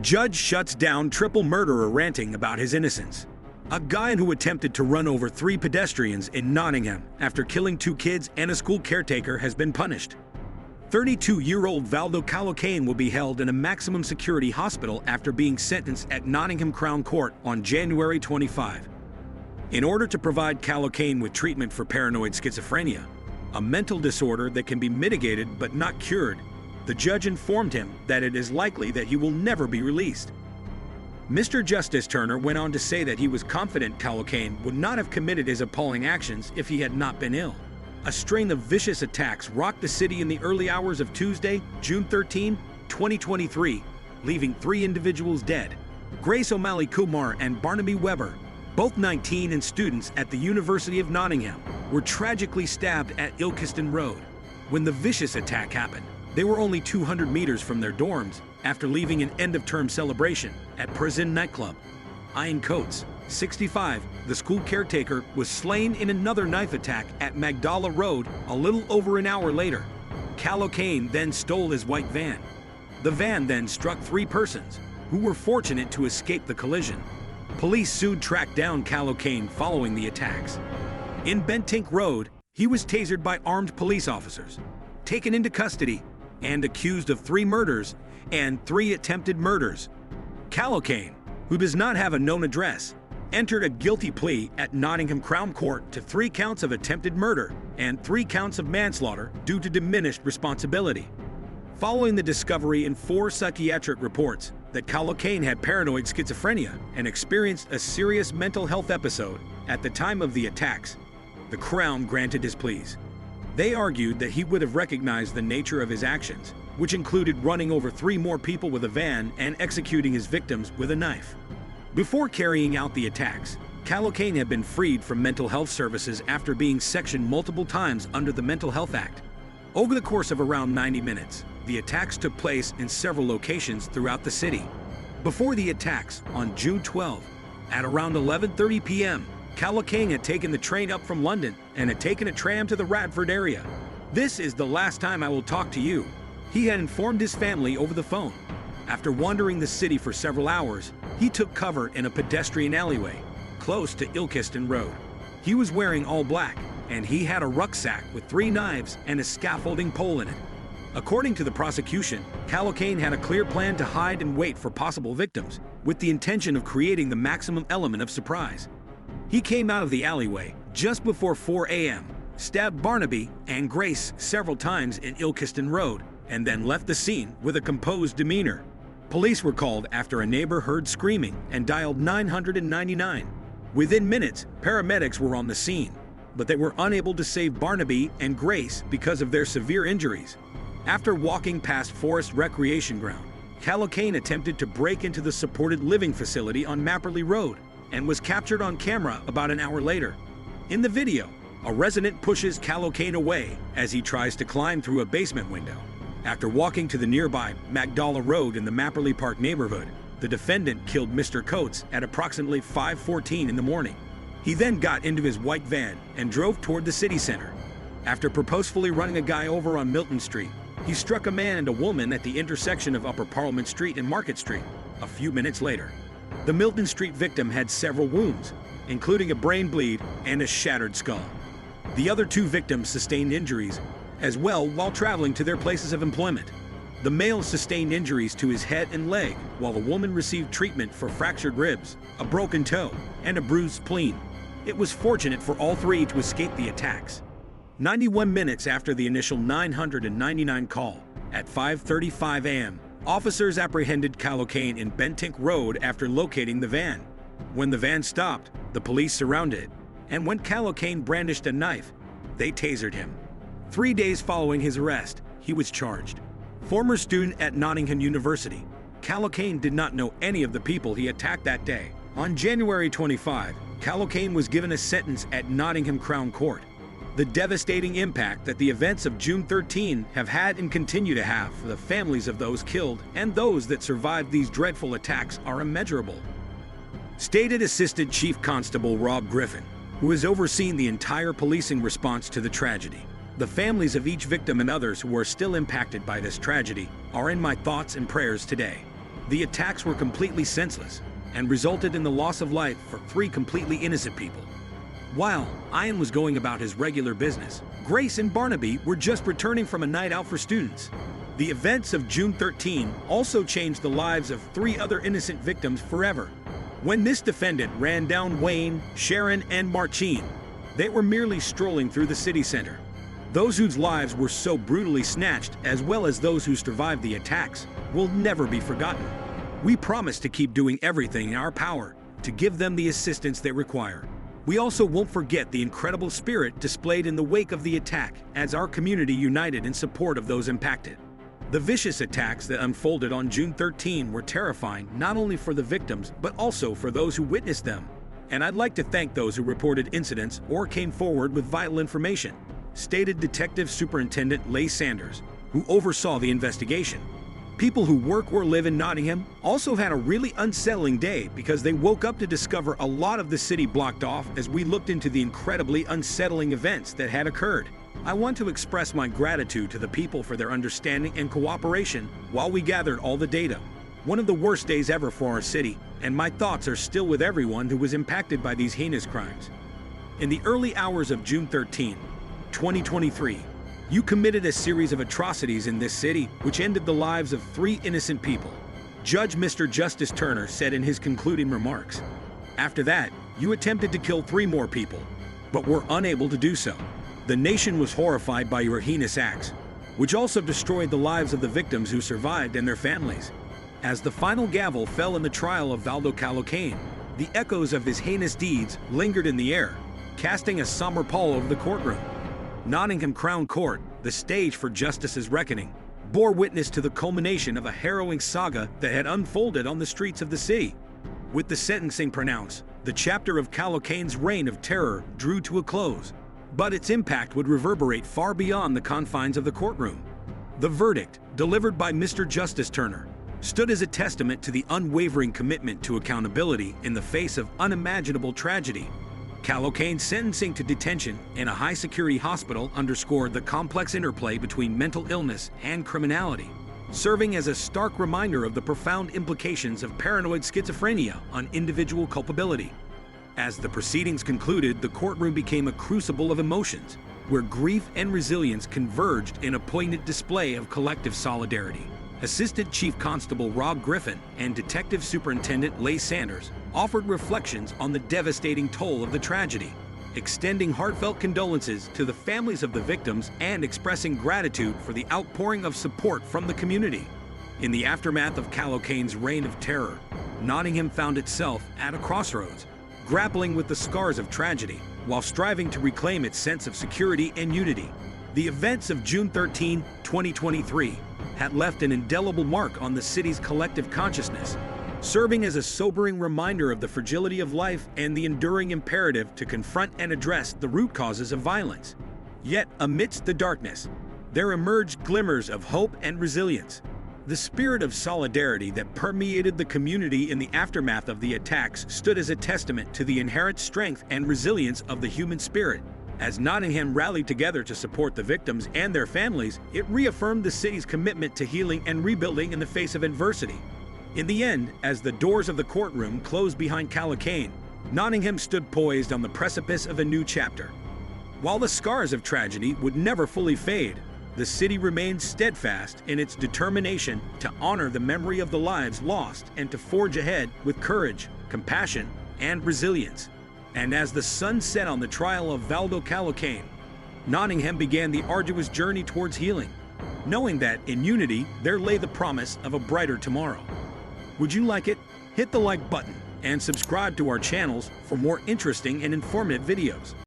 Judge shuts down triple murderer ranting about his innocence. A guy who attempted to run over 3 pedestrians in Nottingham after killing 2 kids and a school caretaker has been punished. 32-year-old Valdo Calocane will be held in a maximum security hospital after being sentenced at Nottingham Crown Court on January 25. In order to provide Calocane with treatment for paranoid schizophrenia, a mental disorder that can be mitigated but not cured, the judge informed him that it is likely that he will never be released. Mr. Justice Turner went on to say that he was confident Calocane would not have committed his appalling actions if he had not been ill. A string of vicious attacks rocked the city in the early hours of Tuesday, June 13, 2023, leaving 3 individuals dead. Grace O'Malley Kumar and Barnaby Webber, both 19 and students at the University of Nottingham, were tragically stabbed at Ilkeston Road. When the vicious attack happened, they were only 200 meters from their dorms after leaving an end-of-term celebration at Prison Nightclub. Ian Coates, 65, the school caretaker, was slain in another knife attack at Magdala Road a little over an hour later. Calocane then stole his white van. The van then struck 3 persons, who were fortunate to escape the collision. Police soon tracked down Calocane following the attacks. In Bentink Road, he was tasered by armed police officers, taken into custody, and accused of 3 murders and 3 attempted murders. Calocane, who does not have a known address, entered a guilty plea at Nottingham Crown Court to 3 counts of attempted murder and 3 counts of manslaughter due to diminished responsibility. Following the discovery in 4 psychiatric reports that Calocane had paranoid schizophrenia and experienced a serious mental health episode at the time of the attacks, the Crown granted his pleas. They argued that he would have recognized the nature of his actions, which included running over 3 more people with a van and executing his victims with a knife. Before carrying out the attacks, Calocane had been freed from mental health services after being sectioned multiple times under the Mental Health Act. Over the course of around 90 minutes, the attacks took place in several locations throughout the city. Before the attacks, on June 12, at around 11:30 p.m., Calocane had taken the train up from London and had taken a tram to the Radford area. "This is the last time I will talk to you," he had informed his family over the phone. After wandering the city for several hours, he took cover in a pedestrian alleyway close to Ilkeston Road. He was wearing all black, and he had a rucksack with 3 knives and a scaffolding pole in it. According to the prosecution, Calocane had a clear plan to hide and wait for possible victims, with the intention of creating the maximum element of surprise. He came out of the alleyway just before 4 a.m., stabbed Barnaby and Grace several times in Ilkeston Road, and then left the scene with a composed demeanor. Police were called after a neighbor heard screaming and dialed 999. Within minutes, paramedics were on the scene, but they were unable to save Barnaby and Grace because of their severe injuries. After walking past Forest Recreation Ground, Calocane attempted to break into the supported living facility on Mapperley Road and was captured on camera about an hour later. In the video, a resident pushes Calocane away as he tries to climb through a basement window. After walking to the nearby Magdala Road in the Mapperley Park neighborhood, the defendant killed Mr. Coates at approximately 5:14 in the morning. He then got into his white van and drove toward the city center. After purposefully running a guy over on Milton Street, he struck a man and a woman at the intersection of Upper Parliament Street and Market Street a few minutes later. The Milton Street victim had several wounds, including a brain bleed and a shattered skull. The other 2 victims sustained injuries as well while traveling to their places of employment. The male sustained injuries to his head and leg, while the woman received treatment for fractured ribs, a broken toe, and a bruised spleen. It was fortunate for all 3 to escape the attacks. 91 minutes after the initial 999 call, at 5:35 a.m., officers apprehended Calocane in Bentink Road after locating the van. When the van stopped, the police surrounded it, and when Calocane brandished a knife, they tasered him. 3 days following his arrest, he was charged. Former student at Nottingham University, Calocane did not know any of the people he attacked that day. On January 25, Calocane was given a sentence at Nottingham Crown Court. The devastating impact that the events of June 13 have had and continue to have for the families of those killed and those that survived these dreadful attacks are immeasurable. Stated Assistant Chief Constable Rob Griffin, who has overseen the entire policing response to the tragedy. The families of each victim and others who are still impacted by this tragedy are in my thoughts and prayers today. The attacks were completely senseless and resulted in the loss of life for 3 completely innocent people. While Ian was going about his regular business, Grace and Barnaby were just returning from a night out for students. The events of June 13 also changed the lives of 3 other innocent victims forever. When this defendant ran down Wayne, Sharon, and Martine, they were merely strolling through the city center. Those whose lives were so brutally snatched, as well as those who survived the attacks, will never be forgotten. We promise to keep doing everything in our power to give them the assistance they require. We also won't forget the incredible spirit displayed in the wake of the attack as our community united in support of those impacted. The vicious attacks that unfolded on June 13 were terrifying not only for the victims but also for those who witnessed them. And I'd like to thank those who reported incidents or came forward with vital information, stated Detective Superintendent Leigh Sanders, who oversaw the investigation. People who work or live in Nottingham also had a really unsettling day because they woke up to discover a lot of the city blocked off as we looked into the incredibly unsettling events that had occurred. I want to express my gratitude to the people for their understanding and cooperation while we gathered all the data. One of the worst days ever for our city, and my thoughts are still with everyone who was impacted by these heinous crimes. In the early hours of June 13, 2023, you committed a series of atrocities in this city which ended the lives of 3 innocent people. Judge Mr. Justice Turner said in his concluding remarks. After that, you attempted to kill 3 more people, but were unable to do so. The nation was horrified by your heinous acts, which also destroyed the lives of the victims who survived and their families. As the final gavel fell in the trial of Valdo Calocane, the echoes of his heinous deeds lingered in the air, casting a somber pall over the courtroom. Nottingham Crown Court, the stage for justice's reckoning, bore witness to the culmination of a harrowing saga that had unfolded on the streets of the city. With the sentencing pronounced, the chapter of Calocane's reign of terror drew to a close, but its impact would reverberate far beyond the confines of the courtroom. The verdict, delivered by Mr. Justice Turner, stood as a testament to the unwavering commitment to accountability in the face of unimaginable tragedy. Calocane's sentencing to detention in a high-security hospital underscored the complex interplay between mental illness and criminality, serving as a stark reminder of the profound implications of paranoid schizophrenia on individual culpability. As the proceedings concluded, the courtroom became a crucible of emotions, where grief and resilience converged in a poignant display of collective solidarity. Assistant Chief Constable Rob Griffin and Detective Superintendent Leigh Sanders offered reflections on the devastating toll of the tragedy, extending heartfelt condolences to the families of the victims and expressing gratitude for the outpouring of support from the community. In the aftermath of Calocane's reign of terror, Nottingham found itself at a crossroads, grappling with the scars of tragedy while striving to reclaim its sense of security and unity. The events of June 13, 2023 had left an indelible mark on the city's collective consciousness, serving as a sobering reminder of the fragility of life and the enduring imperative to confront and address the root causes of violence. Yet, amidst the darkness, there emerged glimmers of hope and resilience. The spirit of solidarity that permeated the community in the aftermath of the attacks stood as a testament to the inherent strength and resilience of the human spirit. As Nottingham rallied together to support the victims and their families, it reaffirmed the city's commitment to healing and rebuilding in the face of adversity. In the end, as the doors of the courtroom closed behind Calocane, Nottingham stood poised on the precipice of a new chapter. While the scars of tragedy would never fully fade, the city remained steadfast in its determination to honor the memory of the lives lost and to forge ahead with courage, compassion, and resilience. And as the sun set on the trial of Valdo Calocane, Nottingham began the arduous journey towards healing, knowing that in unity there lay the promise of a brighter tomorrow. Would you like it? Hit the like button and subscribe to our channels for more interesting and informative videos.